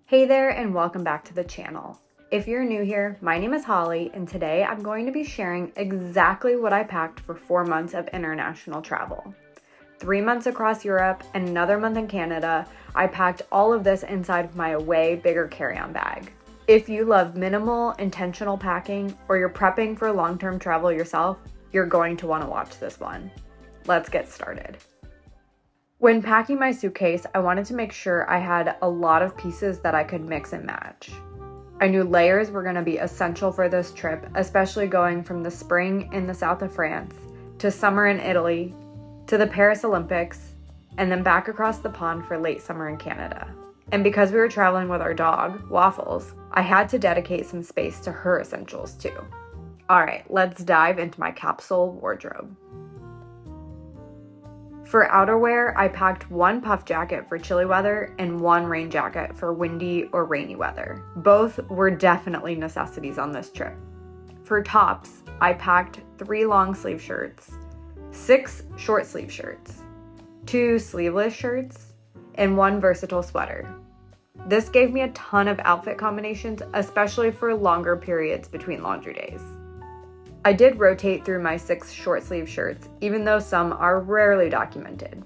Hey there and welcome back to the channel. If you're new here, my name is Holly and today I'm going to be sharing exactly what I packed for 4 months of international travel. 3 months across Europe and another month in Canada. I packed all of this inside of my way bigger carry-on bag. If you love minimal, intentional packing or you're prepping for long-term travel yourself, you're going to want to watch this one. Let's get started. When packing my suitcase, I wanted to make sure I had a lot of pieces that I could mix and match. I knew layers were going to be essential for this trip, especially going from the spring in the south of France to summer in Italy to the Paris Olympics and then back across the pond for late summer in Canada. And because we were traveling with our dog, Waffles, I had to dedicate some space to her essentials too. All right, let's dive into my capsule wardrobe. For outerwear, I packed one puff jacket for chilly weather and one rain jacket for windy or rainy weather. Both were definitely necessities on this trip. For tops, I packed 3 long sleeve shirts, 6 short sleeve shirts, 2 sleeveless shirts, and 1 versatile sweater. This gave me a ton of outfit combinations, especially for longer periods between laundry days. I did rotate through my 6 short sleeve shirts, even though some are rarely documented.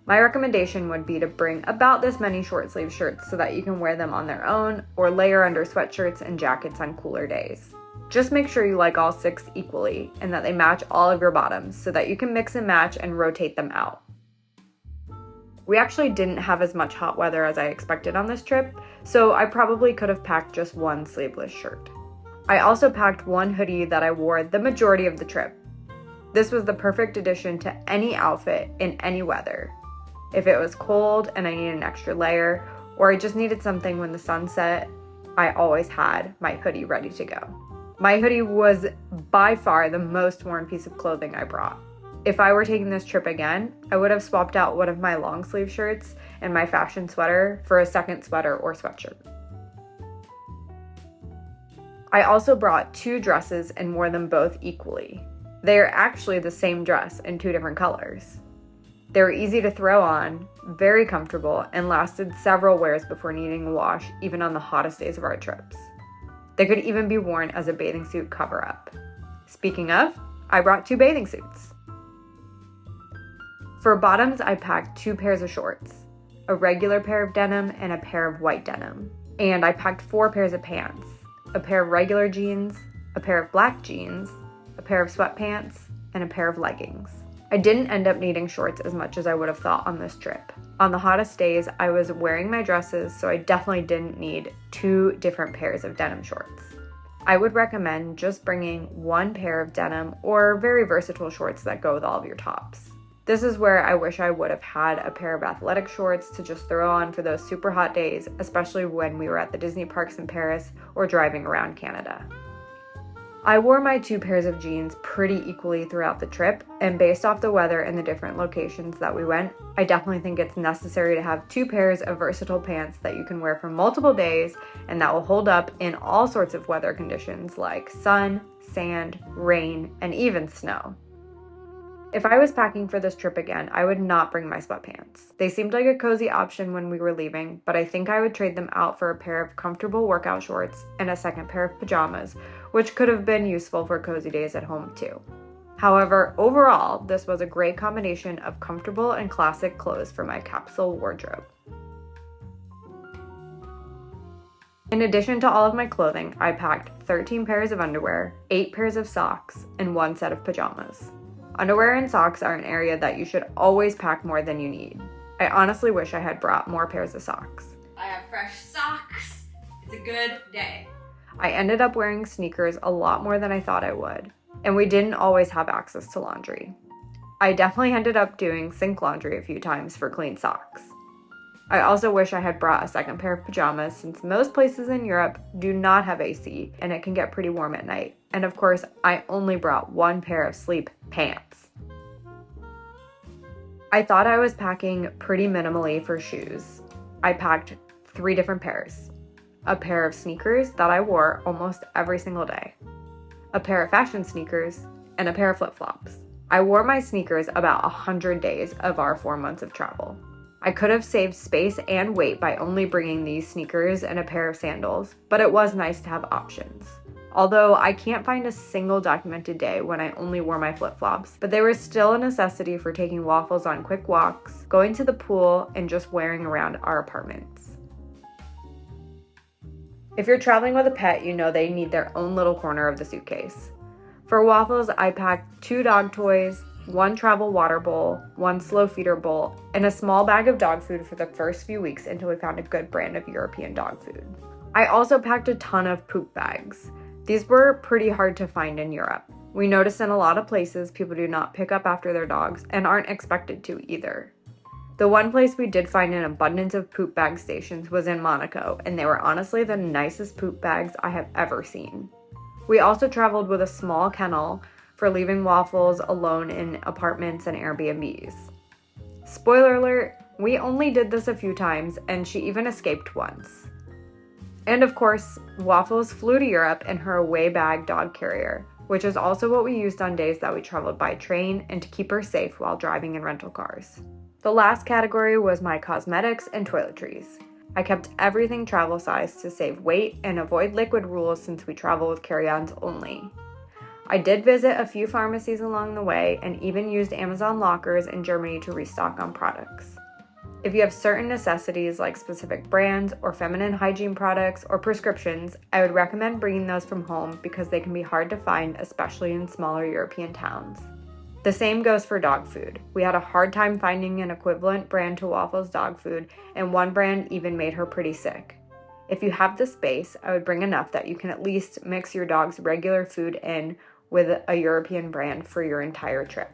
My recommendation would be to bring about this many short sleeve shirts so that you can wear them on their own or layer under sweatshirts and jackets on cooler days. Just make sure you like all 6 equally and that they match all of your bottoms so that you can mix and match and rotate them out. We actually didn't have as much hot weather as I expected on this trip, so I probably could have packed just 1 sleeveless shirt. I also packed 1 hoodie that I wore the majority of the trip. This was the perfect addition to any outfit in any weather. If it was cold and I needed an extra layer, or I just needed something when the sun set, I always had my hoodie ready to go. My hoodie was by far the most worn piece of clothing I brought. If I were taking this trip again, I would have swapped out one of my long sleeve shirts and my fashion sweater for a second sweater or sweatshirt. I also brought 2 dresses and wore them both equally. They are actually the same dress in 2 different colors. They were easy to throw on, very comfortable, and lasted several wears before needing a wash, even on the hottest days of our trips. They could even be worn as a bathing suit cover-up. Speaking of, I brought 2 bathing suits. For bottoms, I packed 2 pairs of shorts, a regular pair of denim and a pair of white denim. And I packed 4 pairs of pants. A pair of regular jeans, a pair of black jeans, a pair of sweatpants, and a pair of leggings. I didn't end up needing shorts as much as I would have thought on this trip. On the hottest days, I was wearing my dresses, so I definitely didn't need 2 different pairs of denim shorts. I would recommend just bringing 1 pair of denim or very versatile shorts that go with all of your tops. This is where I wish I would have had a pair of athletic shorts to just throw on for those super hot days, especially when we were at the Disney parks in Paris or driving around Canada. I wore my 2 pairs of jeans pretty equally throughout the trip, and based off the weather and the different locations that we went, I definitely think it's necessary to have 2 pairs of versatile pants that you can wear for multiple days and that will hold up in all sorts of weather conditions like sun, sand, rain, and even snow. If I was packing for this trip again, I would not bring my sweatpants. They seemed like a cozy option when we were leaving, but I think I would trade them out for a pair of comfortable workout shorts and a second pair of pajamas, which could have been useful for cozy days at home too. However, overall, this was a great combination of comfortable and classic clothes for my capsule wardrobe. In addition to all of my clothing, I packed 13 pairs of underwear, 8 pairs of socks, and 1 set of pajamas. Underwear and socks are an area that you should always pack more than you need. I honestly wish I had brought more pairs of socks. I have fresh socks. It's a good day. I ended up wearing sneakers a lot more than I thought I would, and we didn't always have access to laundry. I definitely ended up doing sink laundry a few times for clean socks. I also wish I had brought a second pair of pajamas since most places in Europe do not have AC and it can get pretty warm at night. And of course, I only brought 1 pair of sleep pants. I thought I was packing pretty minimally for shoes. I packed 3 different pairs. A pair of sneakers that I wore almost every single day, a pair of fashion sneakers, and a pair of flip-flops. I wore my sneakers about 100 days of our 4 months of travel. I could have saved space and weight by only bringing these sneakers and a pair of sandals, but it was nice to have options. Although I can't find a single documented day when I only wore my flip-flops, but they were still a necessity for taking Waffles on quick walks, going to the pool, and just wearing around our apartments. If you're traveling with a pet, you know they need their own little corner of the suitcase. For Waffles, I packed 2 dog toys, 1 travel water bowl, 1 slow feeder bowl, and a small bag of dog food for the first few weeks until we found a good brand of European dog food. I also packed a ton of poop bags. These were pretty hard to find in Europe. We noticed in a lot of places people do not pick up after their dogs and aren't expected to either. The one place we did find an abundance of poop bag stations was in Monaco, and they were honestly the nicest poop bags I have ever seen. We also traveled with a small kennel for leaving Waffles alone in apartments and Airbnbs. Spoiler alert, we only did this a few times, and she even escaped once. And of course, Waffles flew to Europe in her away bag dog carrier, which is also what we used on days that we traveled by train and to keep her safe while driving in rental cars. The last category was my cosmetics and toiletries. I kept everything travel size to save weight and avoid liquid rules since we travel with carry-ons only. I did visit a few pharmacies along the way and even used Amazon lockers in Germany to restock on products. If you have certain necessities like specific brands or feminine hygiene products or prescriptions, I would recommend bringing those from home because they can be hard to find, especially in smaller European towns. The same goes for dog food. We had a hard time finding an equivalent brand to Waffles dog food, and one brand even made her pretty sick. If you have the space, I would bring enough that you can at least mix your dog's regular food in with a European brand for your entire trip.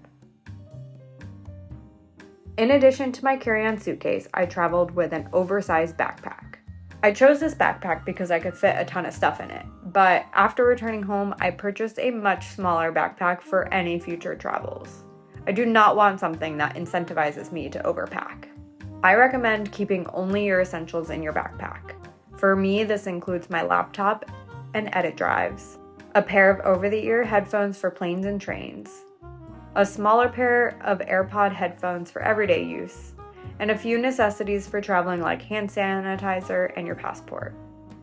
In addition to my carry-on suitcase, I traveled with an oversized backpack. I chose this backpack because I could fit a ton of stuff in it, but after returning home, I purchased a much smaller backpack for any future travels. I do not want something that incentivizes me to overpack. I recommend keeping only your essentials in your backpack. For me, this includes my laptop and edit drives, a pair of over-the-ear headphones for planes and trains, a smaller pair of AirPod headphones for everyday use, and a few necessities for traveling like hand sanitizer and your passport.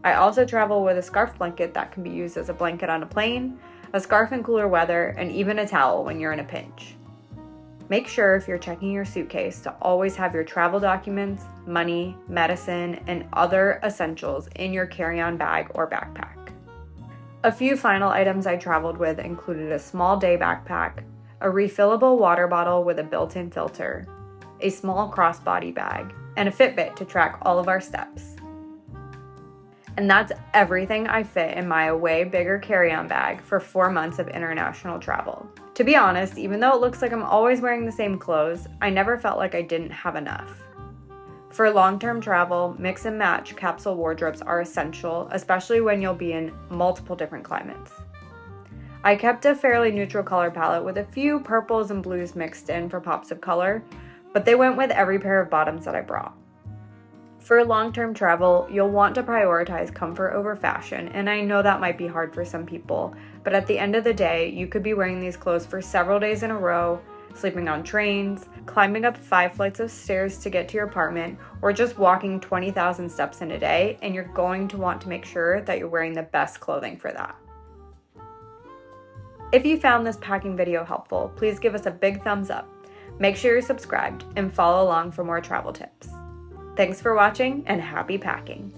I also travel with a scarf blanket that can be used as a blanket on a plane, a scarf in cooler weather, and even a towel when you're in a pinch. Make sure if you're checking your suitcase to always have your travel documents, money, medicine, and other essentials in your carry-on bag or backpack. A few final items I traveled with included a small day backpack, a refillable water bottle with a built-in filter, a small crossbody bag, and a Fitbit to track all of our steps. And that's everything I fit in my away bigger carry-on bag for 4 months of international travel. To be honest, even though it looks like I'm always wearing the same clothes, I never felt like I didn't have enough. For long-term travel, mix and match capsule wardrobes are essential, especially when you'll be in multiple different climates. I kept a fairly neutral color palette with a few purples and blues mixed in for pops of color, but they went with every pair of bottoms that I brought. For long-term travel, you'll want to prioritize comfort over fashion, and I know that might be hard for some people, but at the end of the day, you could be wearing these clothes for several days in a row, sleeping on trains, climbing up 5 flights of stairs to get to your apartment, or just walking 20,000 steps in a day, and you're going to want to make sure that you're wearing the best clothing for that. If you found this packing video helpful, please give us a big thumbs up. Make sure you're subscribed and follow along for more travel tips. Thanks for watching and happy packing!